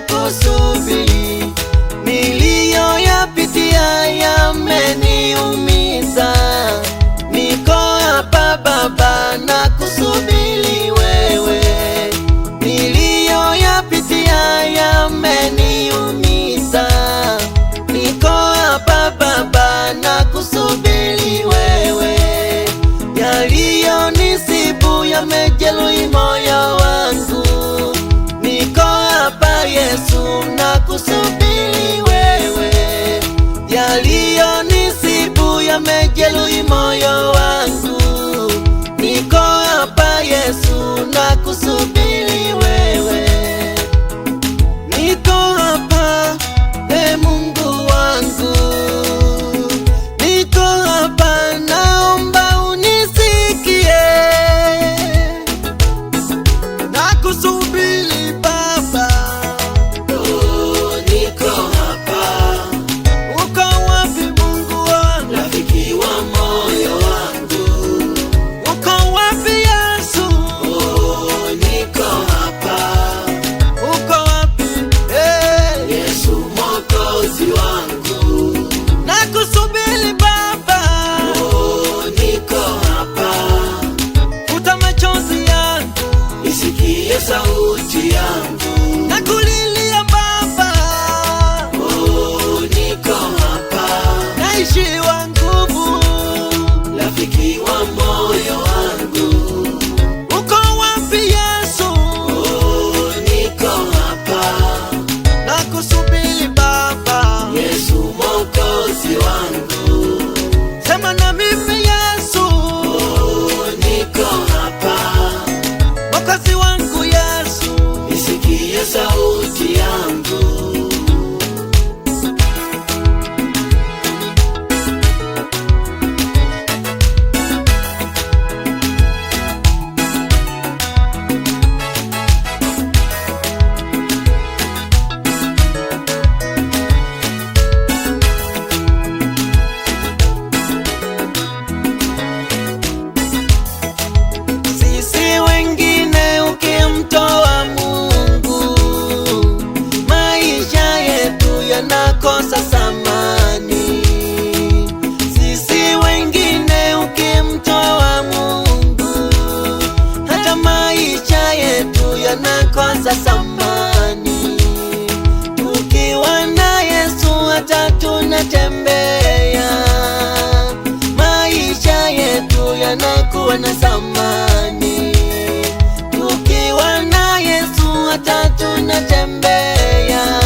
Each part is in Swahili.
nakusubiri. Niliyoyapitia yameniumiza, niko hapa Baba nakusubiri wewe. Niliyoyapitia yameniumiza, niko hapa Baba nakusubiri wewe. Yaliyonisibu yamejeruhi moyo wangu, niko hapa Yesu nakusubiri wewe. Yaliyonisibu yamejeruhi moyo wangu, niko hapa Yesu nakusubiri wewe. Niko hapa Mungu wangu, niko hapa naomba unisikie. Nakusubiri Baba, niko hapa. Uko wapi Mungu wangu, rafiki wa moyo wangu? Uko wapi Yesu? Niko hapa. Uko wapi Yesu Mwokozi wangu? Nakusubiri Baba, niko hapa. Futa machozi yangu, nisikie sauti yangu. Nakulilia Baba, niko hapa. Naishiwa nguvu, rafiki wa moyo wangu. Uko wapi Yesu? Niko hapa. Nakusubiri Baba, Yesu Mwokozi wangu. Sema na mimi Yesu, niko hapa. Mwokozi wangu Yesu, nisikie sauti yangu. Sisi wengine ukimtoa Mungu, maisha yetu yanakosa thamani. Sisi wengine ukimtoa Mungu, hata maisha yetu yanakosa thamani. Tukiwa na Yesu hata tunatembea, maisha yetu yanakuwa na thamani. Tukiwa na Yesu hata tunatembea,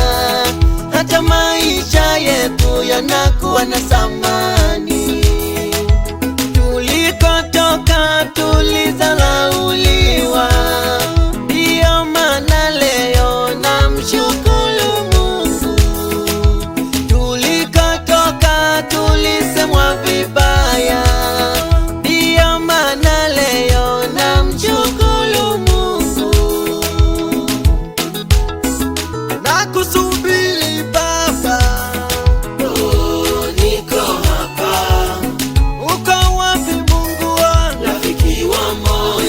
hata maisha yetu yanakuwa na thamani. Tulikotoka tulidharauliwa, ndiyo maana leo namshukuru Mungu. Tulikotoka tulisemwa vibaya, ndiyo maana leo namshukuru Mungu. Nakusubiri Baba, niko hapa. Uko wapi Mungu wangu, rafiki wa moyo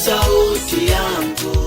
sauti yangu.